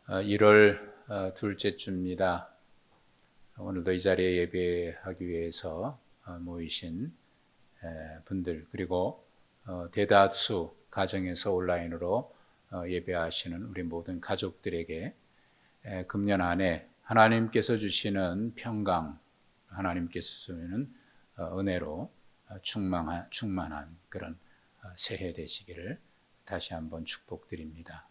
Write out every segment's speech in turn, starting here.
1월 둘째 주입니다. 오늘도 이 자리에 예배하기 위해서 모이신 분들, 그리고 대다수 가정에서 온라인으로 예배하시는 우리 모든 가족들에게 금년 안에 하나님께서 주시는 평강, 하나님께서 주시는 은혜로 충만한 그런 새해 되시기를 다시 한번 축복드립니다.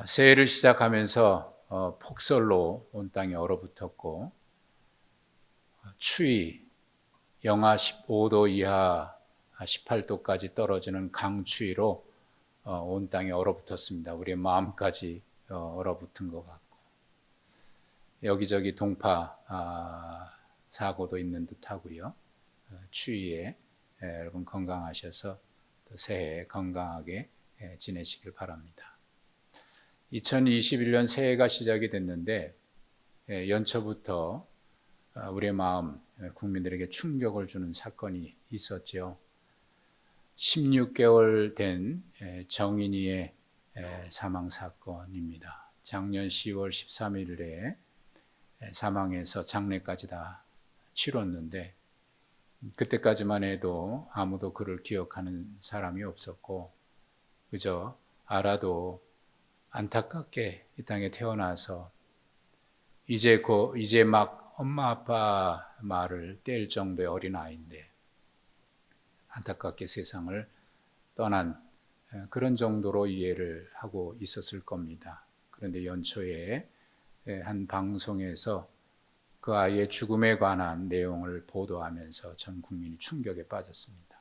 새해를 시작하면서 폭설로 온 땅이 얼어붙었고, 추위 영하 15도 이하 18도까지 떨어지는 강추위로 온 땅이 얼어붙었습니다. 우리의 마음까지 얼어붙은 것 같고, 여기저기 동파 사고도 있는 듯하고요. 추위에 여러분 건강하셔서 새해 건강하게 지내시길 바랍니다. 2021년 새해가 시작이 됐는데 연초부터 우리의 마음, 국민들에게 충격을 주는 사건이 있었죠. 16개월 된 정인이의 사망 사건입니다. 작년 10월 13일에 사망해서 장례까지 다 치렀는데, 그때까지만 해도 아무도 그를 기억하는 사람이 없었고, 그저 알아도 안타깝게 이 땅에 태어나서 이제 막 엄마 아빠 말을 뗄 정도의 어린 아이인데 안타깝게 세상을 떠난 그런 정도로 이해를 하고 있었을 겁니다. 그런데 연초에 한 방송에서 그 아이의 죽음에 관한 내용을 보도하면서 전 국민이 충격에 빠졌습니다.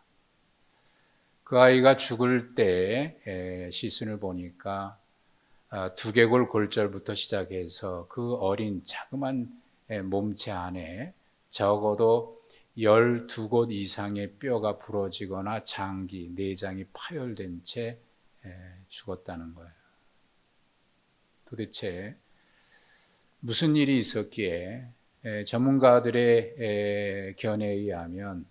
그 아이가 죽을 때 시신을 보니까 두개골 골절부터 시작해서 그 어린 자그만 몸체 안에 적어도 12곳 이상의 뼈가 부러지거나 장기, 내장이 파열된 채 죽었다는 거예요. 도대체 무슨 일이 있었기에 전문가들의 견해에 의하면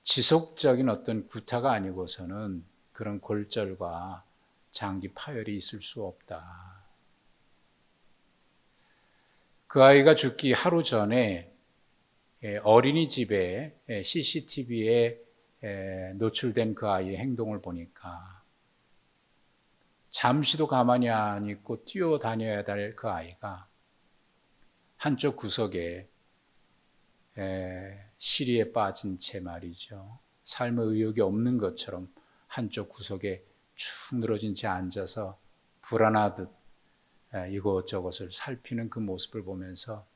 지속적인 어떤 구타가 아니고서는 그런 골절과 장기 파열이 있을 수 없다. 그 아이가 죽기 하루 전에 어린이집에 CCTV에 노출된 그 아이의 행동을 보니까 잠시도 가만히 안 있고 뛰어다녀야 될 그 아이가 한쪽 구석에 시리에 빠진 채 말이죠. 삶의 의욕이 없는 것처럼 한쪽 구석에 축 늘어진 채 앉아서 불안하듯 이것저것을 살피는 그 모습을 보면서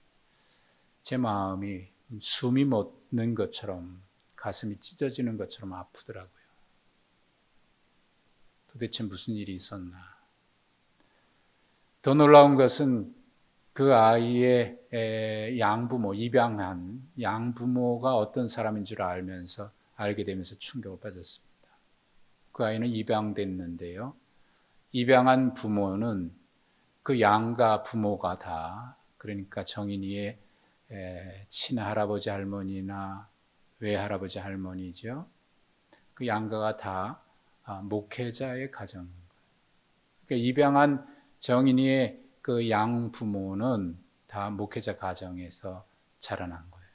제 마음이 숨이 멎는 것처럼, 가슴이 찢어지는 것처럼 아프더라고요. 도대체 무슨 일이 있었나. 더 놀라운 것은 그 아이의 양부모, 입양한 양부모가 어떤 사람인 줄 알게 되면서 충격을 받았습니다. 그 아이는 입양됐는데요, 입양한 부모는 그 양가 부모가 다, 그러니까 정인이의 친할아버지 할머니나 외할아버지 할머니죠, 그 양가가 다 목회자의 가정. 그러니까 입양한 정인이의 그 양부모는 다 목회자 가정에서 자라난 거예요.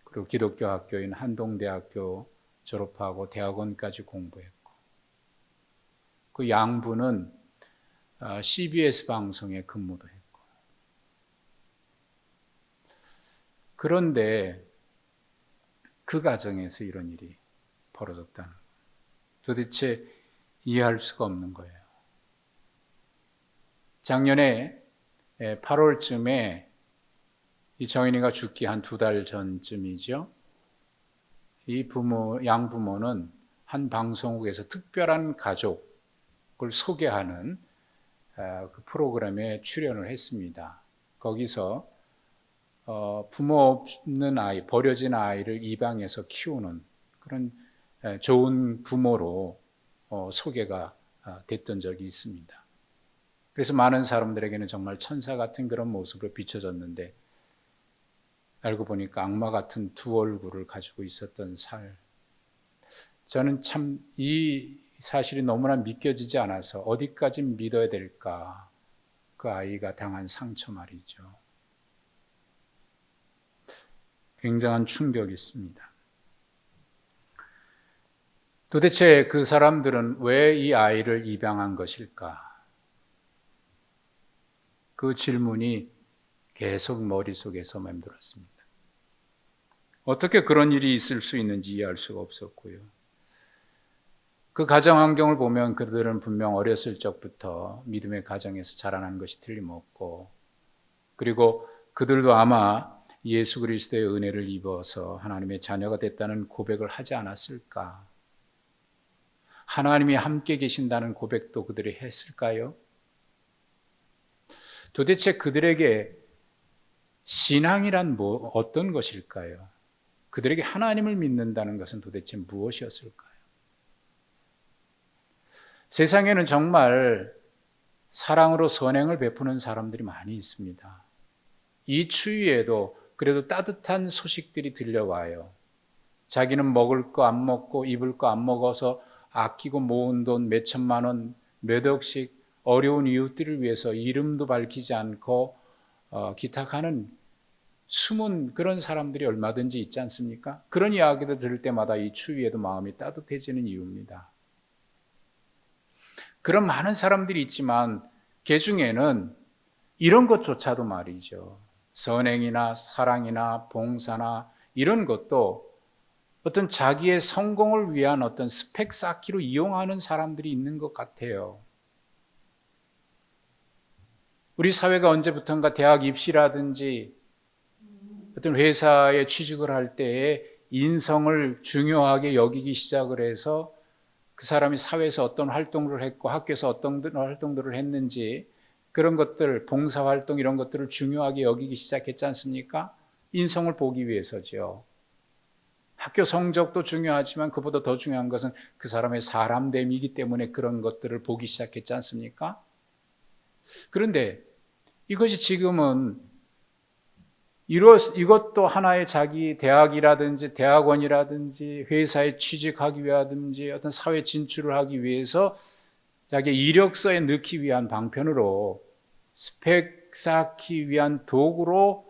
그리고 기독교 학교인 한동대학교 졸업하고 대학원까지 공부했고, 그 양부는 CBS 방송에 근무도 했고. 그런데 그 가정에서 이런 일이 벌어졌다는 거예요. 도대체 이해할 수가 없는 거예요. 작년에 8월쯤에 이 정인이가 죽기 한 2달 전쯤이죠. 이 양부모는 한 방송국에서 특별한 가족을 소개하는 그 프로그램에 출연을 했습니다. 거기서 부모 없는 아이, 버려진 아이를 입양해서 키우는 그런 좋은 부모로 소개가 됐던 적이 있습니다. 그래서 많은 사람들에게는 정말 천사 같은 그런 모습으로 비춰졌는데, 알고 보니까 악마 같은 두 얼굴을 가지고 있었던 저는 참 이 사실이 너무나 믿겨지지 않아서 어디까지 믿어야 될까 그 아이가 당한 상처 말이죠. 굉장한 충격이 있습니다. 도대체 그 사람들은 왜 이 아이를 입양한 것일까? 그 질문이 계속 머릿속에서 맴돌았습니다. 어떻게 그런 일이 있을 수 있는지 이해할 수가 없었고요. 그 가정 환경을 보면 그들은 분명 어렸을 적부터 믿음의 가정에서 자라난 것이 틀림없고, 그리고 그들도 아마 예수 그리스도의 은혜를 입어서 하나님의 자녀가 됐다는 고백을 하지 않았을까? 하나님이 함께 계신다는 고백도 그들이 했을까요? 도대체 그들에게 신앙이란 어떤 것일까요? 그들에게 하나님을 믿는다는 것은 도대체 무엇이었을까요? 세상에는 정말 사랑으로 선행을 베푸는 사람들이 많이 있습니다. 이 추위에도 그래도 따뜻한 소식들이 들려와요. 자기는 먹을 거 안 먹고 입을 거 안 먹어서 아끼고 모은 돈 몇 천만 원, 몇 억씩 어려운 이웃들을 위해서 이름도 밝히지 않고 기탁하는 숨은 그런 사람들이 얼마든지 있지 않습니까? 그런 이야기도 들을 때마다 이 추위에도 마음이 따뜻해지는 이유입니다. 그런 많은 사람들이 있지만 그 중에는 이런 것조차도 말이죠. 선행이나 사랑이나 봉사나 이런 것도 어떤 자기의 성공을 위한 어떤 스펙 쌓기로 이용하는 사람들이 있는 것 같아요. 우리 사회가 언제부턴가 대학 입시라든지 어떤 회사에 취직을 할 때에 인성을 중요하게 여기기 시작을 해서 그 사람이 사회에서 어떤 활동을 했고 학교에서 어떤 활동들을 했는지 그런 것들, 봉사활동 이런 것들을 중요하게 여기기 시작했지 않습니까? 인성을 보기 위해서죠. 학교 성적도 중요하지만 그보다 더 중요한 것은 그 사람의 사람됨이기 때문에 그런 것들을 보기 시작했지 않습니까? 그런데 이것이 지금은 이것도 하나의 자기 대학이라든지 대학원이라든지 회사에 취직하기 위하든지 어떤 사회 진출을 하기 위해서 자기 이력서에 넣기 위한 방편으로 스펙 쌓기 위한 도구로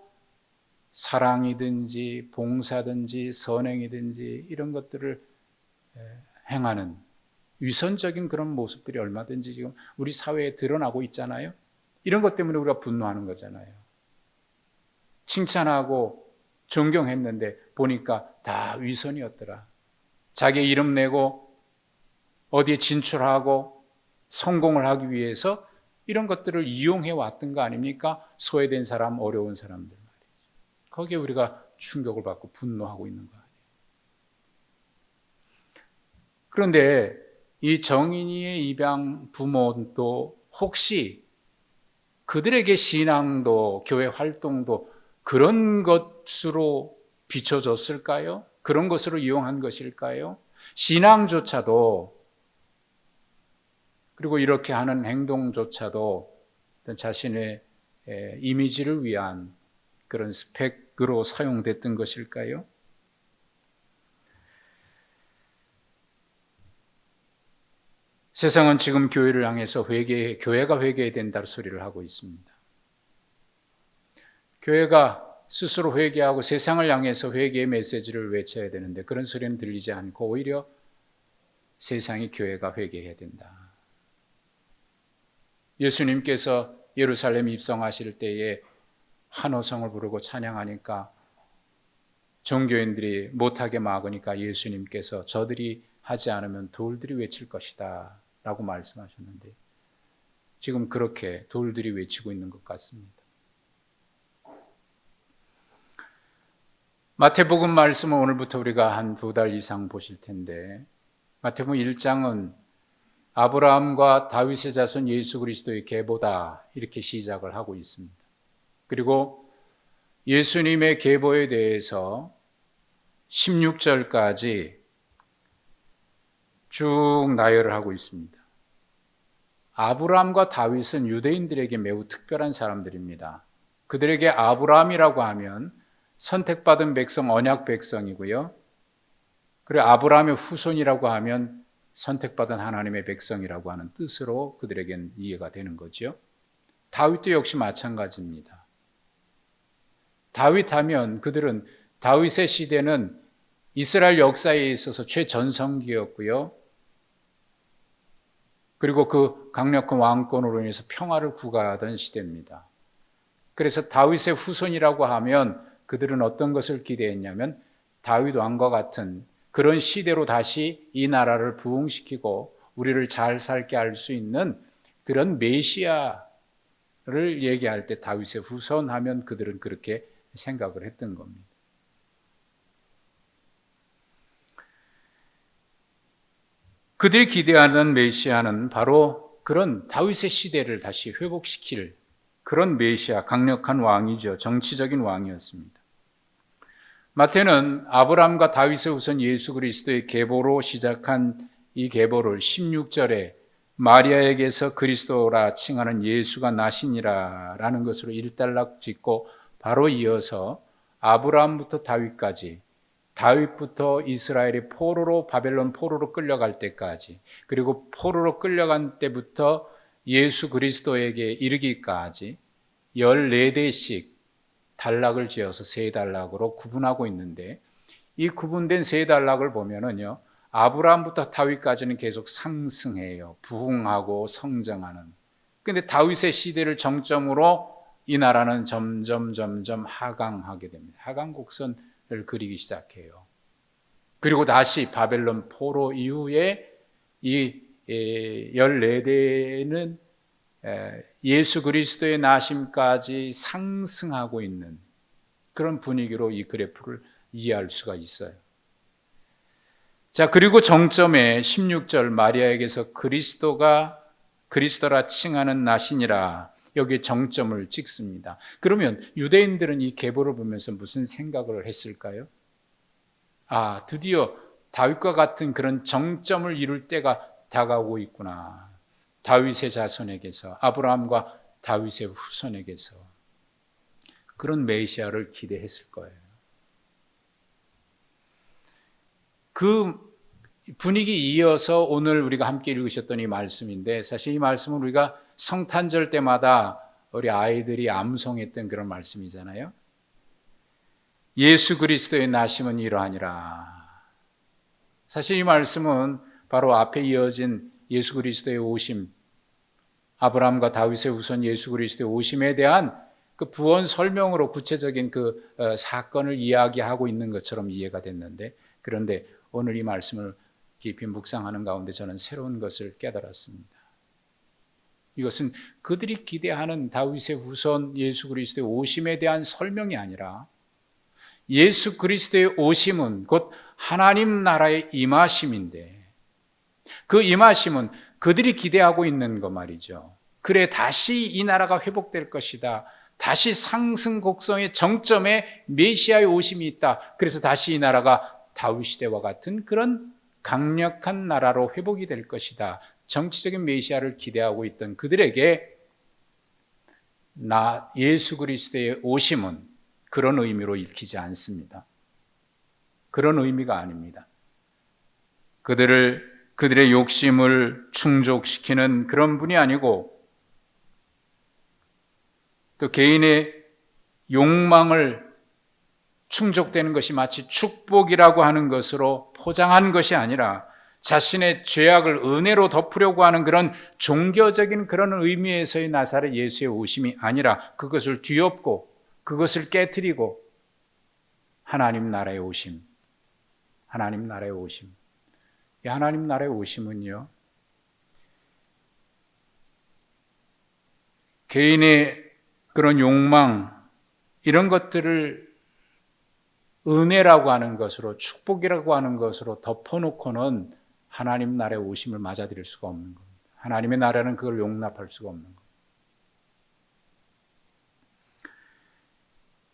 사랑이든지 봉사든지 선행이든지 이런 것들을 행하는 위선적인 그런 모습들이 얼마든지 지금 우리 사회에 드러나고 있잖아요. 이런 것 때문에 우리가 분노하는 거잖아요. 칭찬하고 존경했는데 보니까 다 위선이었더라. 자기 이름 내고 어디에 진출하고 성공을 하기 위해서 이런 것들을 이용해 왔던 거 아닙니까? 소외된 사람, 어려운 사람들 말이죠. 거기에 우리가 충격을 받고 분노하고 있는 거 아니에요. 그런데 이 정인이의 입양 부모도 혹시 그들에게 신앙도 교회 활동도 그런 것으로 비춰졌을까요? 그런 것으로 이용한 것일까요? 신앙조차도 그리고 이렇게 하는 행동조차도 자신의 이미지를 위한 그런 스펙으로 사용됐던 것일까요? 세상은 지금 교회를 향해서 교회가 회개해야 된다는 소리를 하고 있습니다. 교회가 스스로 회개하고 세상을 향해서 회개의 메시지를 외쳐야 되는데 그런 소리는 들리지 않고 오히려 세상이 교회가 회개해야 된다. 예수님께서 예루살렘 입성하실 때에 환호성을 부르고 찬양하니까 종교인들이 못하게 막으니까 예수님께서 저들이 하지 않으면 돌들이 외칠 것이다 라고 말씀하셨는데 지금 그렇게 돌들이 외치고 있는 것 같습니다. 마태복음 말씀은 오늘부터 우리가 한 2달 이상 보실 텐데 마태복음 1장은 아브라함과 다윗의 자손 예수 그리스도의 계보다 이렇게 시작을 하고 있습니다. 그리고 예수님의 계보에 대해서 16절까지 쭉 나열을 하고 있습니다. 아브라함과 다윗은 유대인들에게 매우 특별한 사람들입니다. 그들에게 아브라함이라고 하면 선택받은 백성, 언약 백성이고요. 그리고 아브라함의 후손이라고 하면 선택받은 하나님의 백성이라고 하는 뜻으로 그들에겐 이해가 되는 거죠. 다윗도 역시 마찬가지입니다. 다윗 하면 그들은 다윗의 시대는 이스라엘 역사에 있어서 최전성기였고요. 그리고 그 강력한 왕권으로 인해서 평화를 구가하던 시대입니다. 그래서 다윗의 후손이라고 하면 그들은 어떤 것을 기대했냐면 다윗 왕과 같은 그런 시대로 다시 이 나라를 부흥시키고 우리를 잘 살게 할 수 있는 그런 메시아를 얘기할 때 다윗의 후손 하면 그들은 그렇게 생각을 했던 겁니다. 그들이 기대하는 메시아는 바로 그런 다윗의 시대를 다시 회복시킬 그런 메시아, 강력한 왕이죠. 정치적인 왕이었습니다. 마태는 아브라함과 다윗의 후손 예수 그리스도의 계보로 시작한 이 계보를 16절에 마리아에게서 그리스도라 칭하는 예수가 나시니라 라는 것으로 일단락 짓고 바로 이어서 아브라함부터 다윗까지, 다윗부터 이스라엘이 바벨론 포로로 끌려갈 때까지, 그리고 포로로 끌려간 때부터 예수 그리스도에게 이르기까지 14대씩 단락을 지어서 세 단락으로 구분하고 있는데, 이 구분된 세 단락을 보면은요, 아브라함부터 다윗까지는 계속 상승해요. 부흥하고 성장하는. 근데 다윗의 시대를 정점으로 이 나라는 점점 하강하게 됩니다. 하강 곡선을 그리기 시작해요. 그리고 다시 바벨론 포로 이후에 이 14대는 예수 그리스도의 나심까지 상승하고 있는 그런 분위기로 이 그래프를 이해할 수가 있어요. 자, 그리고 정점에 16절 마리아에게서 그리스도라 칭하는 나시니라, 여기에 정점을 찍습니다. 그러면 유대인들은 이 계보를 보면서 무슨 생각을 했을까요? 아, 드디어 다윗과 같은 그런 정점을 이룰 때가 다가오고 있구나. 다윗의 자손에게서, 아브라함과 다윗의 후손에게서 그런 메시아를 기대했을 거예요. 그 분위기 이어서 오늘 우리가 함께 읽으셨던 이 말씀인데, 사실 이 말씀은 우리가 성탄절 때마다 우리 아이들이 암송했던 그런 말씀이잖아요. 예수 그리스도의 나심은 이러하니라. 사실 이 말씀은 바로 앞에 이어진 예수 그리스도의 오심, 아브라함과 다윗의 후손 예수 그리스도의 오심에 대한 그 부언 설명으로 구체적인 그 사건을 이야기하고 있는 것처럼 이해가 됐는데, 그런데 오늘 이 말씀을 깊이 묵상하는 가운데 저는 새로운 것을 깨달았습니다. 이것은 그들이 기대하는 다윗의 후손 예수 그리스도의 오심에 대한 설명이 아니라 예수 그리스도의 오심은 곧 하나님 나라의 임하심인데, 그 임하심은 그들이 기대하고 있는 거 말이죠. 그래, 다시 이 나라가 회복될 것이다. 다시 상승 곡선의 정점에 메시아의 오심이 있다. 그래서 다시 이 나라가 다윗 시대와 같은 그런 강력한 나라로 회복이 될 것이다. 정치적인 메시아를 기대하고 있던 그들에게 예수 그리스도의 오심은 그런 의미로 읽히지 않습니다. 그런 의미가 아닙니다. 그들의 욕심을 충족시키는 그런 분이 아니고, 또 개인의 욕망을 충족되는 것이 마치 축복이라고 하는 것으로 포장한 것이 아니라 자신의 죄악을 은혜로 덮으려고 하는 그런 종교적인 그런 의미에서의 나사렛 예수의 오심이 아니라 그것을 뒤엎고 그것을 깨트리고 하나님 나라의 오심, 하나님 나라의 오심. 이 하나님 나라의 오심은요, 개인의 그런 욕망, 이런 것들을 은혜라고 하는 것으로, 축복이라고 하는 것으로 덮어놓고는 하나님 나라의 오심을 맞아들일 수가 없는 겁니다. 하나님의 나라는 그걸 용납할 수가 없는 겁니다.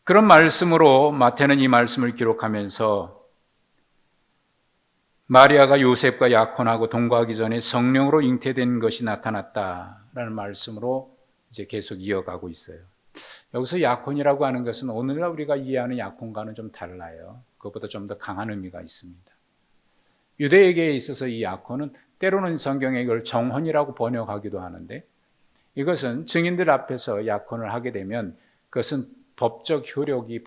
그런 말씀으로 마태는 이 말씀을 기록하면서 마리아가 요셉과 약혼하고 동거하기 전에 성령으로 잉태된 것이 나타났다라는 말씀으로 이제 계속 이어가고 있어요. 여기서 약혼이라고 하는 것은 오늘날 우리가 이해하는 약혼과는 좀 달라요. 그것보다 좀 더 강한 의미가 있습니다. 유대에게 있어서 이 약혼은 때로는 성경에 이걸 정혼이라고 번역하기도 하는데, 이것은 증인들 앞에서 약혼을 하게 되면 그것은 법적 효력이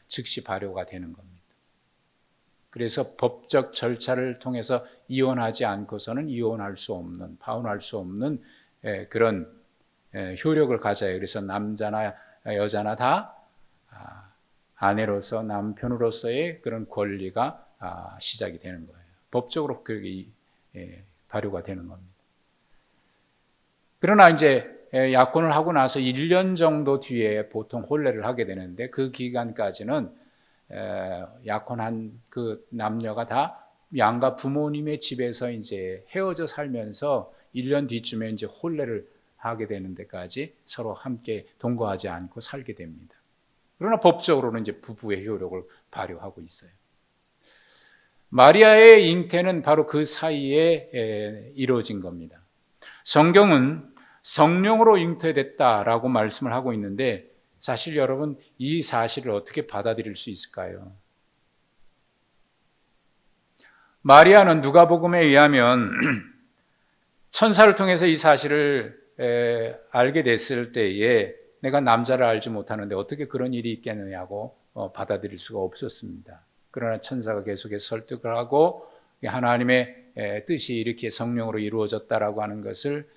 즉시 발효가 되는 겁니다. 그래서 법적 절차를 통해서 이혼하지 않고서는 이혼할 수 없는, 파혼할 수 없는 그런 효력을 가져요. 그래서 남자나 여자나 다 아내로서 남편으로서의 그런 권리가 시작이 되는 거예요. 법적으로 그렇게 발효가 되는 겁니다. 그러나 이제 약혼을 하고 나서 1년 정도 뒤에 보통 혼례를 하게 되는데 그 기간까지는 약혼한 그 남녀가 다 양가 부모님의 집에서 이제 헤어져 살면서 1년 뒤쯤에 이제 혼례를 하게 되는 데까지 서로 함께 동거하지 않고 살게 됩니다. 그러나 법적으로는 이제 부부의 효력을 발휘하고 있어요. 마리아의 잉태는 바로 그 사이에 이루어진 겁니다. 성경은 성령으로 잉태됐다라고 말씀을 하고 있는데 사실 여러분 이 사실을 어떻게 받아들일 수 있을까요? 마리아는 누가복음에 의하면 천사를 통해서 이 사실을 알게 됐을 때에 내가 남자를 알지 못하는데 어떻게 그런 일이 있겠느냐고 받아들일 수가 없었습니다. 그러나 천사가 계속해서 설득을 하고 하나님의 뜻이 이렇게 성령으로 이루어졌다라고 하는 것을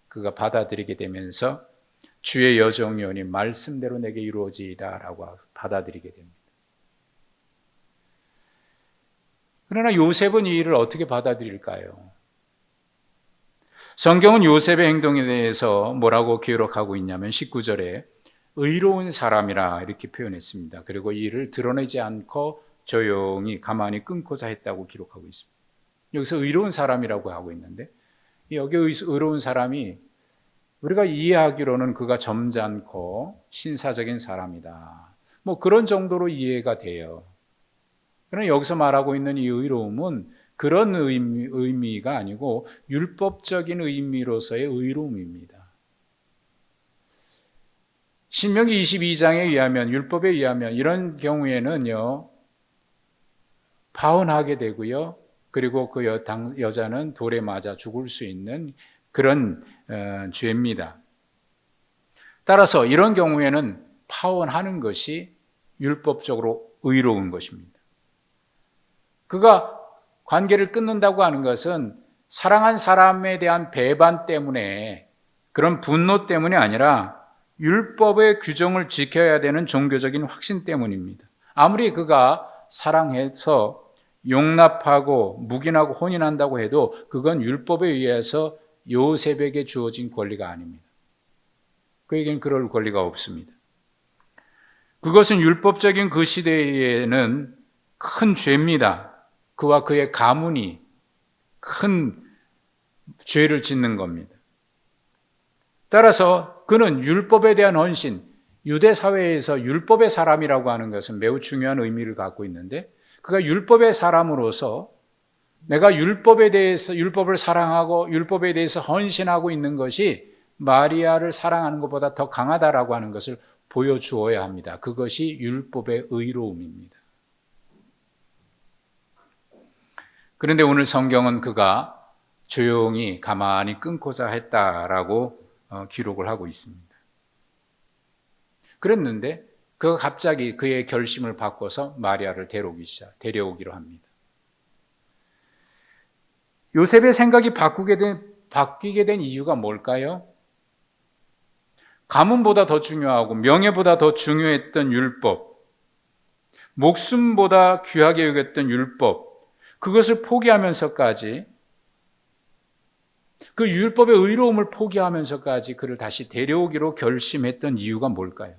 그가 받아들이게 되면서 주의 여정이오니 말씀대로 내게 이루어지이다라고 받아들이게 됩니다. 그러나 요셉은 이 일을 어떻게 받아들일까요? 성경은 요셉의 행동에 대해서 뭐라고 기록하고 있냐면 19절에 의로운 사람이라 이렇게 표현했습니다. 그리고 이 일을 드러내지 않고 조용히 가만히 끊고자 했다고 기록하고 있습니다. 여기서 의로운 사람이라고 하고 있는데 여기 의로운 사람이 우리가 이해하기로는 그가 점잖고 신사적인 사람이다. 뭐 그런 정도로 이해가 돼요. 그러나 여기서 말하고 있는 이 의로움은 그런 의미가 아니고 율법적인 의미로서의 의로움입니다. 신명기 22장에 의하면 율법에 의하면 이런 경우에는요 파혼하게 되고요. 그리고 그 여자는 돌에 맞아 죽을 수 있는 그런 죄입니다. 따라서 이런 경우에는 파혼하는 것이 율법적으로 의로운 것입니다. 그가 관계를 끊는다고 하는 것은 사랑한 사람에 대한 배반 때문에 그런 분노 때문이 아니라 율법의 규정을 지켜야 되는 종교적인 확신 때문입니다. 아무리 그가 사랑해서 용납하고 묵인하고 혼인한다고 해도 그건 율법에 의해서 요셉에게 주어진 권리가 아닙니다. 그에게는 그럴 권리가 없습니다. 그것은 율법적인 그 시대에는 큰 죄입니다. 그와 그의 가문이 큰 죄를 짓는 겁니다. 따라서 그는 율법에 대한 헌신, 유대 사회에서 율법의 사람이라고 하는 것은 매우 중요한 의미를 갖고 있는데 그가 율법의 사람으로서 내가 율법을 사랑하고 율법에 대해서 헌신하고 있는 것이 마리아를 사랑하는 것보다 더 강하다라고 하는 것을 보여주어야 합니다. 그것이 율법의 의로움입니다. 그런데 오늘 성경은 그가 조용히 가만히 끊고자 했다라고 기록을 하고 있습니다. 그랬는데 그가 갑자기 그의 결심을 바꿔서 마리아를 데려오기로 합니다. 요셉의 생각이 바뀌게 된 이유가 뭘까요? 가문보다 더 중요하고 명예보다 더 중요했던 율법, 목숨보다 귀하게 여겼던 율법, 그것을 포기하면서까지 그 율법의 의로움을 포기하면서까지 그를 다시 데려오기로 결심했던 이유가 뭘까요?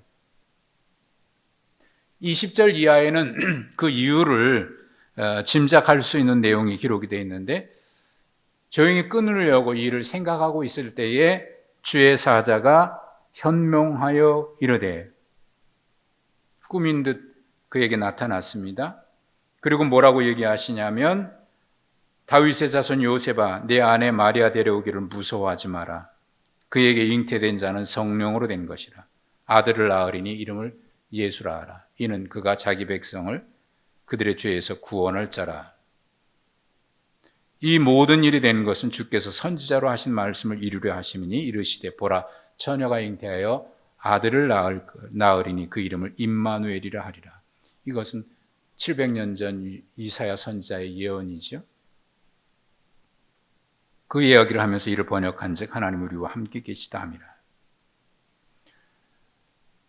20절 이하에는 그 이유를 짐작할 수 있는 내용이 기록이 되어 있는데 조용히 끊으려고 이 일을 생각하고 있을 때에 주의 사자가 현명하여 이르되 꿈인 듯 그에게 나타났습니다. 그리고 뭐라고 얘기하시냐면 다윗의 자손 요셉아 내 아내 마리아 데려오기를 무서워하지 마라. 그에게 잉태된 자는 성령으로 된 것이라. 아들을 낳으리니 이름을 예수라 하라. 이는 그가 자기 백성을 그들의 죄에서 구원할 자라. 이 모든 일이 된 것은 주께서 선지자로 하신 말씀을 이루려 하심이니 이르시되 보라 처녀가 잉태하여 아들을 낳으리니 그 이름을 임마누엘이라 하리라. 이것은 700년 전 이사야 선지자의 예언이죠. 그 이야기를 하면서 이를 번역한즉 하나님 우리와 함께 계시다 함이라.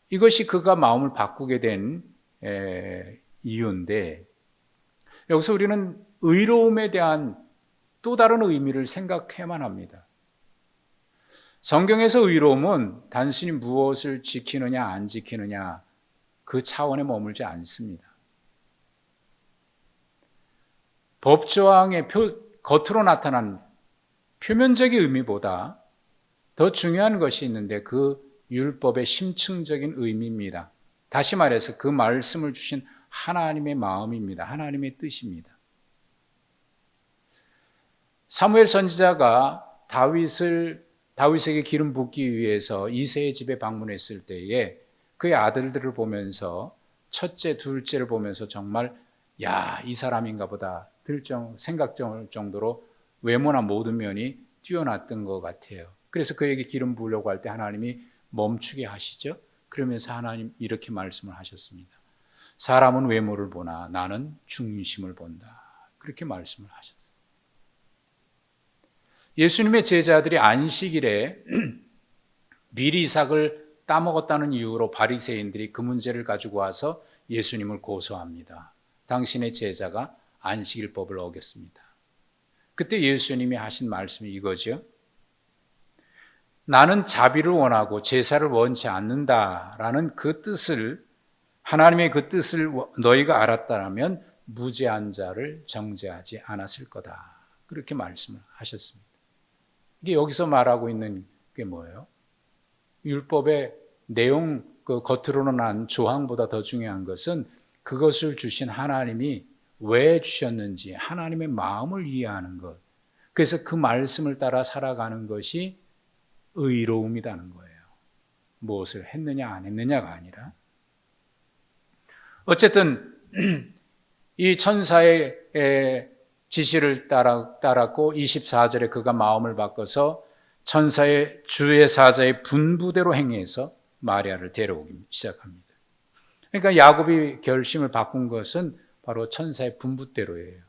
이것이 그가 마음을 바꾸게 된 이유인데, 여기서 우리는 의로움에 대한 또 다른 의미를 생각해야만 합니다. 성경에서 의로움은 단순히 무엇을 지키느냐 안 지키느냐 그 차원에 머물지 않습니다. 법조항의 겉으로 나타난 표면적인 의미보다 더 중요한 것이 있는데 그 율법의 심층적인 의미입니다. 다시 말해서 그 말씀을 주신 하나님의 마음입니다. 하나님의 뜻입니다. 사무엘 선지자가 다윗에게 기름 붓기 위해서 이새의 집에 방문했을 때에 그의 아들들을 보면서 첫째, 둘째를 보면서 정말 이 사람인가 보다 생각 정도로 외모나 모든 면이 뛰어났던 것 같아요. 그래서 그에게 기름 부으려고 할 때 하나님이 멈추게 하시죠. 그러면서 하나님 이렇게 말씀을 하셨습니다. 사람은 외모를 보나 나는 중심을 본다. 그렇게 말씀을 하셨어요. 예수님의 제자들이 안식일에 미리 이삭을 따먹었다는 이유로 바리새인들이 그 문제를 가지고 와서 예수님을 고소합니다. 당신의 제자가 안식일법을 어겼습니다. 그때 예수님이 하신 말씀이 이거죠. 나는 자비를 원하고 제사를 원치 않는다라는 그 뜻을, 하나님의 그 뜻을 너희가 알았다면 무죄한 자를 정죄하지 않았을 거다. 그렇게 말씀을 하셨습니다. 이게 여기서 말하고 있는 게 뭐예요? 율법의 내용, 그 겉으로는 난 조항보다 더 중요한 것은 그것을 주신 하나님이 왜 주셨는지 하나님의 마음을 이해하는 것. 그래서 그 말씀을 따라 살아가는 것이 의로움이라는 거예요. 무엇을 했느냐 안 했느냐가 아니라. 어쨌든 이 천사의 지시를 따랐고 24절에 그가 마음을 바꿔서 천사의 주의 사자의 분부대로 행해서 마리아를 데려오기 시작합니다. 그러니까 야곱이 결심을 바꾼 것은 바로 천사의 분부대로예요.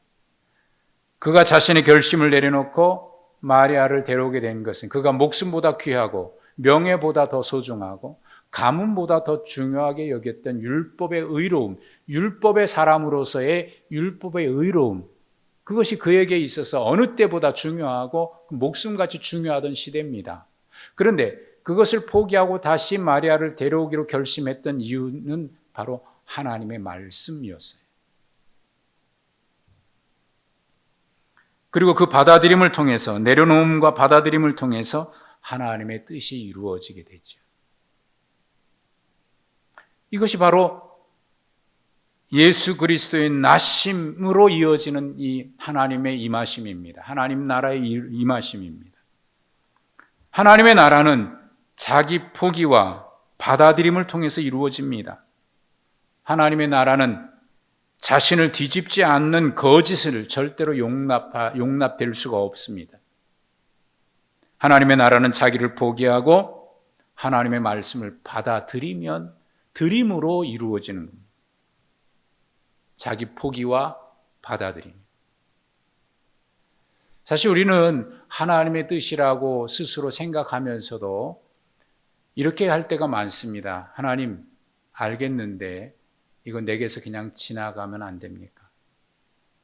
그가 자신의 결심을 내려놓고 마리아를 데려오게 된 것은 그가 목숨보다 귀하고 명예보다 더 소중하고 가문보다 더 중요하게 여겼던 율법의 의로움, 율법의 사람으로서의 율법의 의로움, 그것이 그에게 있어서 어느 때보다 중요하고 목숨같이 중요하던 시대입니다. 그런데 그것을 포기하고 다시 마리아를 데려오기로 결심했던 이유는 바로 하나님의 말씀이었어요. 그리고 그 받아들임을 통해서, 내려놓음과 받아들임을 통해서 하나님의 뜻이 이루어지게 되죠. 이것이 바로 예수 그리스도의 나심으로 이어지는 이 하나님의 임하심입니다. 하나님 나라의 임하심입니다. 하나님의 나라는 자기 포기와 받아들임을 통해서 이루어집니다. 하나님의 나라는 자신을 뒤집지 않는 거짓을 절대로 용납될 수가 없습니다. 하나님의 나라는 자기를 포기하고 하나님의 말씀을 받아들이면 들임으로 이루어지는 겁니다. 자기 포기와 받아들임. 사실 우리는 하나님의 뜻이라고 스스로 생각하면서도 이렇게 할 때가 많습니다. 하나님, 알겠는데 이거 내게서 그냥 지나가면 안 됩니까?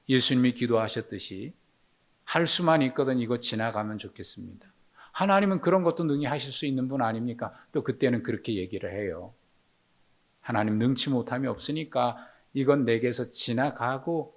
예수님이 기도하셨듯이 할 수만 있거든 이거 지나가면 좋겠습니다. 하나님은 그런 것도 능히 하실 수 있는 분 아닙니까? 또 그때는 그렇게 얘기를 해요. 하나님 능치 못함이 없으니까 이건 내게서 지나가고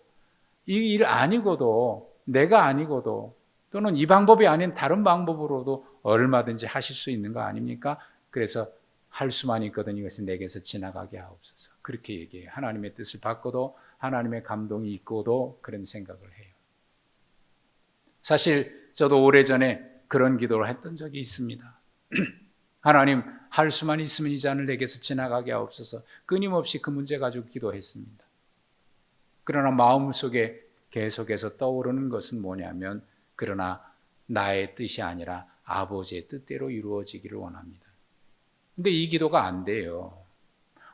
이 일 아니고도 내가 아니고도 또는 이 방법이 아닌 다른 방법으로도 얼마든지 하실 수 있는 거 아닙니까? 그래서 할 수만 있거든 이것은 내게서 지나가게 하옵소서. 그렇게 얘기해요. 하나님의 뜻을 받고도 하나님의 감동이 있고도 그런 생각을 해요. 사실 저도 오래전에 그런 기도를 했던 적이 있습니다. 하나님, 할 수만 있으면 이 잔을 내게서 지나가게 하옵소서. 끊임없이 그 문제 가지고 기도했습니다. 그러나 마음속에 계속해서 떠오르는 것은 뭐냐면 그러나 나의 뜻이 아니라 아버지의 뜻대로 이루어지기를 원합니다. 근데 이 기도가 안 돼요.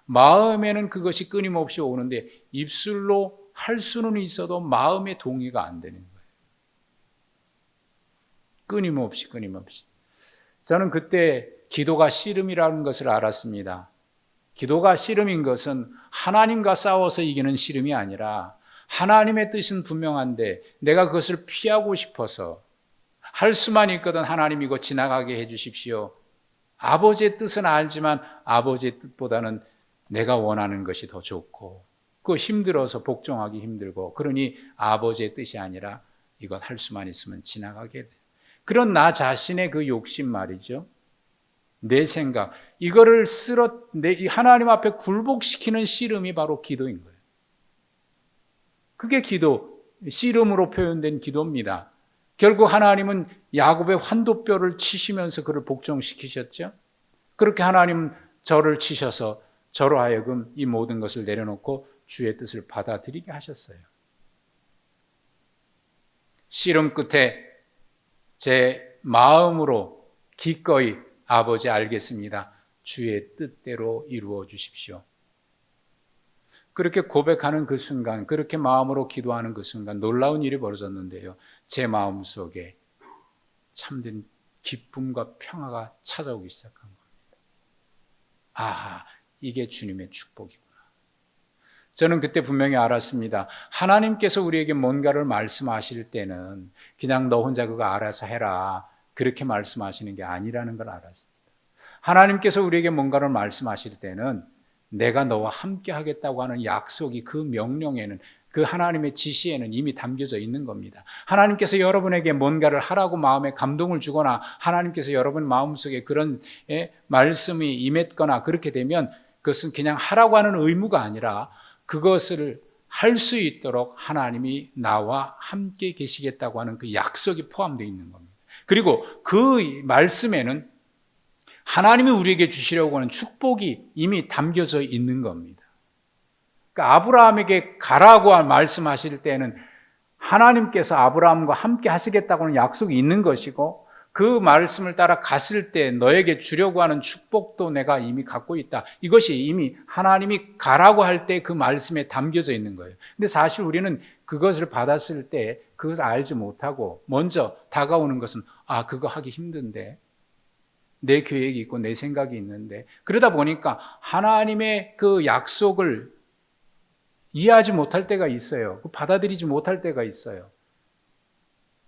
마음에는 그것이 끊임없이 오는데 입술로 할 수는 있어도 마음의 동의가 안 되는 거예요. 끊임없이. 저는 그때 기도가 씨름이라는 것을 알았습니다. 기도가 씨름인 것은 하나님과 싸워서 이기는 씨름이 아니라 하나님의 뜻은 분명한데 내가 그것을 피하고 싶어서 할 수만 있거든 하나님 이거 지나가게 해 주십시오. 아버지의 뜻은 알지만 아버지의 뜻보다는 내가 원하는 것이 더 좋고 그거 힘들어서 복종하기 힘들고 그러니 아버지의 뜻이 아니라 이것 할 수만 있으면 지나가게 돼. 그런 나 자신의 그 욕심 말이죠. 내 생각 이거를 하나님 앞에 굴복시키는 씨름이 바로 기도인 거예요. 그게 기도, 씨름으로 표현된 기도입니다. 결국 하나님은 야곱의 환도뼈를 치시면서 그를 복종시키셨죠. 그렇게 하나님은 저를 치셔서 저로 하여금 이 모든 것을 내려놓고 주의 뜻을 받아들이게 하셨어요. 씨름 끝에 제 마음으로 기꺼이 아버지 알겠습니다. 주의 뜻대로 이루어 주십시오. 그렇게 고백하는 그 순간, 그렇게 마음으로 기도하는 그 순간 놀라운 일이 벌어졌는데요. 제 마음속에 참된 기쁨과 평화가 찾아오기 시작한 겁니다. 아, 이게 주님의 축복이구나. 저는 그때 분명히 알았습니다. 하나님께서 우리에게 뭔가를 말씀하실 때는 그냥 너 혼자 그거 알아서 해라 그렇게 말씀하시는 게 아니라는 걸 알았습니다. 하나님께서 우리에게 뭔가를 말씀하실 때는 내가 너와 함께 하겠다고 하는 약속이 그 명령에는 그 하나님의 지시에는 이미 담겨져 있는 겁니다. 하나님께서 여러분에게 뭔가를 하라고 마음에 감동을 주거나 하나님께서 여러분 마음속에 그런 말씀이 임했거나 그렇게 되면 그것은 그냥 하라고 하는 의무가 아니라 그것을 할 수 있도록 하나님이 나와 함께 계시겠다고 하는 그 약속이 포함되어 있는 겁니다. 그리고 그 말씀에는 하나님이 우리에게 주시려고 하는 축복이 이미 담겨져 있는 겁니다. 그러니까 아브라함에게 가라고 말씀하실 때는 하나님께서 아브라함과 함께 하시겠다고 하는 약속이 있는 것이고 그 말씀을 따라 갔을 때 너에게 주려고 하는 축복도 내가 이미 갖고 있다. 이것이 이미 하나님이 가라고 할 때 그 말씀에 담겨져 있는 거예요. 근데 사실 우리는 그것을 받았을 때 그것을 알지 못하고 먼저 다가오는 것은 그거 하기 힘든데 내 계획이 있고 내 생각이 있는데 그러다 보니까 하나님의 그 약속을 이해하지 못할 때가 있어요. 받아들이지 못할 때가 있어요.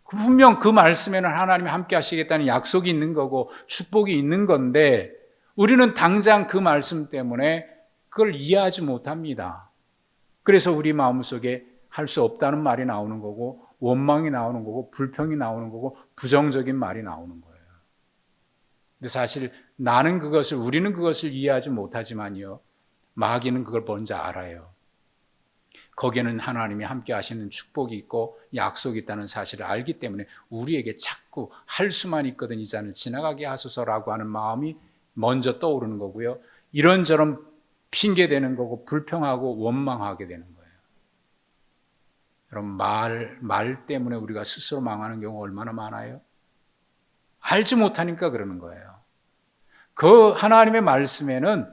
분명 그 말씀에는 하나님이 함께 하시겠다는 약속이 있는 거고 축복이 있는 건데 우리는 당장 그 말씀 때문에 그걸 이해하지 못합니다. 그래서 우리 마음속에 할 수 없다는 말이 나오는 거고 원망이 나오는 거고 불평이 나오는 거고 부정적인 말이 나오는 거예요. 근데 사실 우리는 그것을 이해하지 못하지만요. 마귀는 그걸 먼저 알아요. 거기에는 하나님이 함께 하시는 축복이 있고 약속이 있다는 사실을 알기 때문에 우리에게 자꾸 할 수만 있거든 이 잔을 지나가게 하소서라고 하는 마음이 먼저 떠오르는 거고요. 이런저런 핑계대는 거고 불평하고 원망하게 되는 거예요. 여러분 말 때문에 우리가 스스로 망하는 경우가 얼마나 많아요? 알지 못하니까 그러는 거예요. 그 하나님의 말씀에는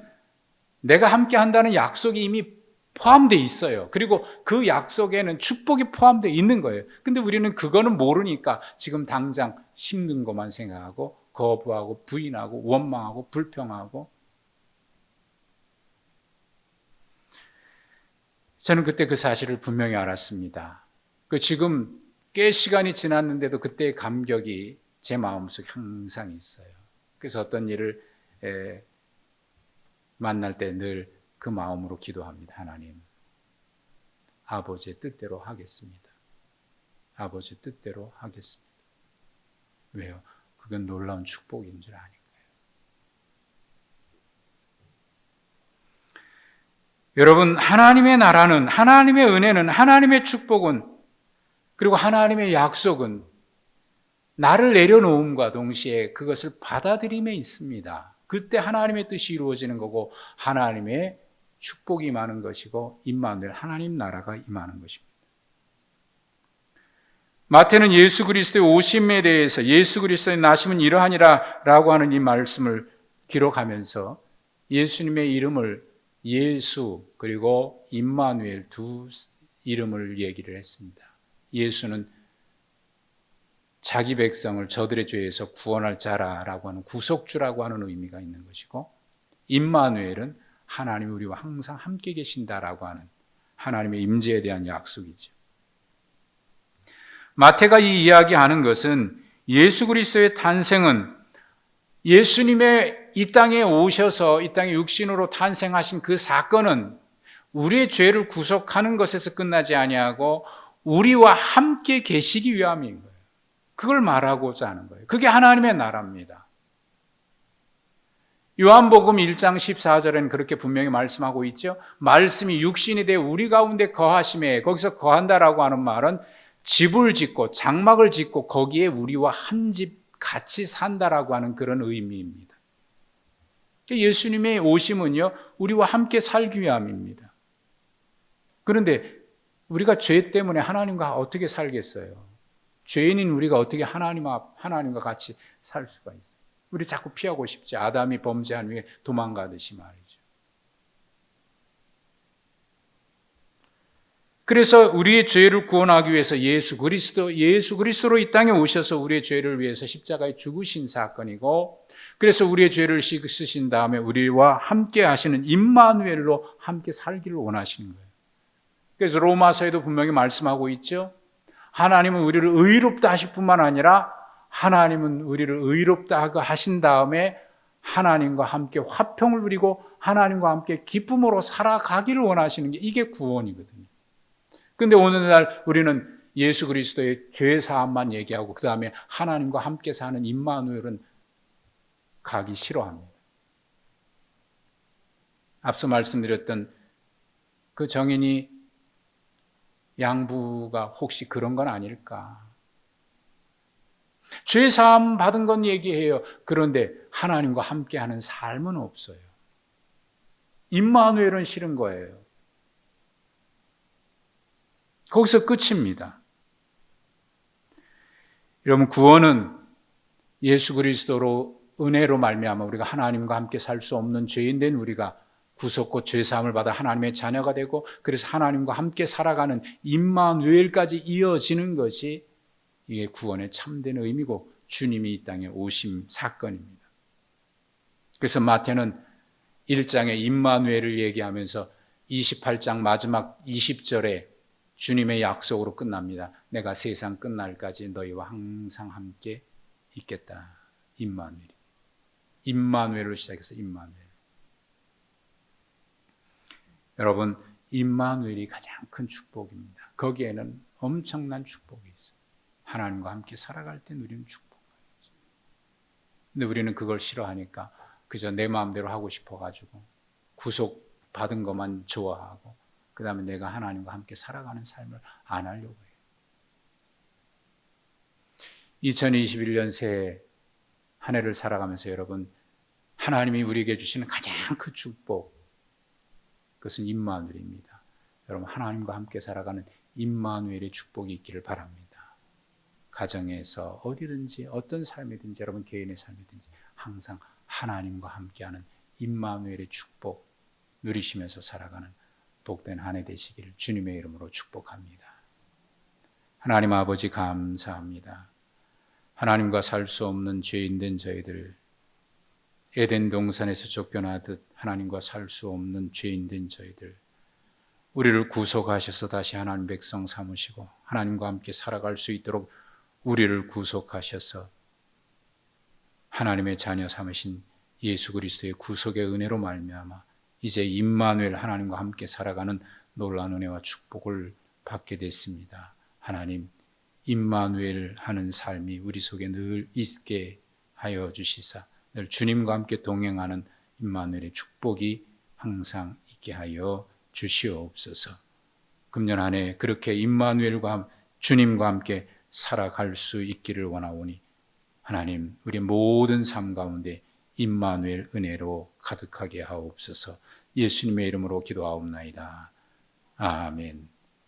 내가 함께 한다는 약속이 이미 포함되어 있어요. 그리고 그 약속에는 축복이 포함되어 있는 거예요. 근데 우리는 그거는 모르니까 지금 당장 힘든 것만 생각하고 거부하고 부인하고 원망하고 불평하고 저는 그때 그 사실을 분명히 알았습니다. 지금 꽤 시간이 지났는데도 그때의 감격이 제 마음속에 항상 있어요. 그래서 어떤 일을 만날 때 늘 그 마음으로 기도합니다. 하나님, 아버지의 뜻대로 하겠습니다. 아버지 뜻대로 하겠습니다. 왜요? 그건 놀라운 축복인 줄 아니까요. 여러분, 하나님의 나라는, 하나님의 은혜는, 하나님의 축복은, 그리고 하나님의 약속은 나를 내려놓음과 동시에 그것을 받아들임에 있습니다. 그때 하나님의 뜻이 이루어지는 거고 하나님의 축복이 임하는 것이고 임마누엘 하나님 나라가 임하는 것입니다. 마태는 예수 그리스도의 오심에 대해서 예수 그리스도의 나심은 이러하니라 라고 하는 이 말씀을 기록하면서 예수님의 이름을 예수 그리고 임마누엘 두 이름을 얘기를 했습니다. 예수는 자기 백성을 저들의 죄에서 구원할 자라라고 하는 구속주라고 하는 의미가 있는 것이고, 임마누엘은 하나님이 우리와 항상 함께 계신다라고 하는 하나님의 임재에 대한 약속이죠. 마태가 이 이야기하는 것은 예수 그리스도의 탄생은 예수님의 이 땅에 오셔서 이 땅에 육신으로 탄생하신 그 사건은 우리의 죄를 구속하는 것에서 끝나지 아니하고 우리와 함께 계시기 위함인 거예요. 그걸 말하고자 하는 거예요. 그게 하나님의 나라입니다. 요한복음 1장 14절에는 그렇게 분명히 말씀하고 있죠. 말씀이 육신이 되어 우리 가운데 거하심에, 거기서 거한다라고 하는 말은 집을 짓고 장막을 짓고 거기에 우리와 한 집 같이 산다라고 하는 그런 의미입니다. 예수님의 오심은요, 우리와 함께 살기 위함입니다. 그런데 우리가 죄 때문에 하나님과 어떻게 살겠어요? 죄인인 우리가 어떻게 하나님과 같이 살 수가 있어요? 우리 자꾸 피하고 싶지. 아담이 범죄한 후에 도망가듯이 말이죠. 그래서 우리의 죄를 구원하기 위해서 예수 그리스도로 이 땅에 오셔서 우리의 죄를 위해서 십자가에 죽으신 사건이고, 그래서 우리의 죄를 씻으신 다음에 우리와 함께 하시는 임마누엘로 함께 살기를 원하시는 거예요. 그래서 로마서에도 분명히 말씀하고 있죠. 하나님은 우리를 의롭다 하실 뿐만 아니라 하나님은 우리를 의롭다 하신 다음에 하나님과 함께 화평을 누리고 하나님과 함께 기쁨으로 살아가기를 원하시는 게 이게 구원이거든요. 그런데 오늘날 우리는 예수 그리스도의 죄 사함만 얘기하고 그 다음에 하나님과 함께 사는 임마누엘은 가기 싫어합니다. 앞서 말씀드렸던 그 정인이 양부가 혹시 그런 건 아닐까? 죄 사함 받은 건 얘기해요. 그런데 하나님과 함께하는 삶은 없어요. 임마누엘은 싫은 거예요. 거기서 끝입니다. 여러분, 구원은 예수 그리스도로 은혜로 말미암아 우리가 하나님과 함께 살 수 없는 죄인 된 우리가 구속고 죄사함을 받아 하나님의 자녀가 되고, 그래서 하나님과 함께 살아가는 임마누엘까지 이어지는 것이 이게 구원의 참된 의미고 주님이 이 땅에 오심 사건입니다. 그래서 마태는 1장에 임마누엘을 얘기하면서 28장 마지막 20절에 주님의 약속으로 끝납니다. 내가 세상 끝날까지 너희와 항상 함께 있겠다. 임마누엘로 시작해서 임마누엘. 여러분, 임마누엘이 가장 큰 축복입니다. 거기에는 엄청난 축복이 있어요. 하나님과 함께 살아갈 때 누리는 축복이죠. 근데 우리는 그걸 싫어하니까 그저 내 마음대로 하고 싶어가지고 구속 받은 것만 좋아하고 그 다음에 내가 하나님과 함께 살아가는 삶을 안 하려고 해요. 2021년 새해 한 해를 살아가면서 여러분, 하나님이 우리에게 주시는 가장 큰 축복, 그것은 임마누엘입니다. 여러분, 하나님과 함께 살아가는 임마누엘의 축복이 있기를 바랍니다. 가정에서 어디든지 어떤 삶이든지 여러분 개인의 삶이든지 항상 하나님과 함께하는 임마누엘의 축복 누리시면서 살아가는 복된 한 해 되시기를 주님의 이름으로 축복합니다. 하나님 아버지 감사합니다. 하나님과 살 수 없는 죄인된 저희들, 에덴 동산에서 쫓겨나듯 하나님과 살 수 없는 죄인된 저희들, 우리를 구속하셔서 다시 하나님 백성 삼으시고 하나님과 함께 살아갈 수 있도록 우리를 구속하셔서 하나님의 자녀 삼으신 예수 그리스도의 구속의 은혜로 말미암아 이제 임마누엘 하나님과 함께 살아가는 놀라운 은혜와 축복을 받게 됐습니다. 하나님, 임마누엘 하는 삶이 우리 속에 늘 있게 하여 주시사 늘 주님과 함께 동행하는 임마누엘의 축복이 항상 있게 하여 주시옵소서. 금년 한 해 그렇게 임마누엘과 주님과 함께 살아갈 수 있기를 원하오니 하나님, 우리 모든 삶 가운데 임마누엘 은혜로 가득하게 하옵소서. 예수님의 이름으로 기도하옵나이다. 아멘.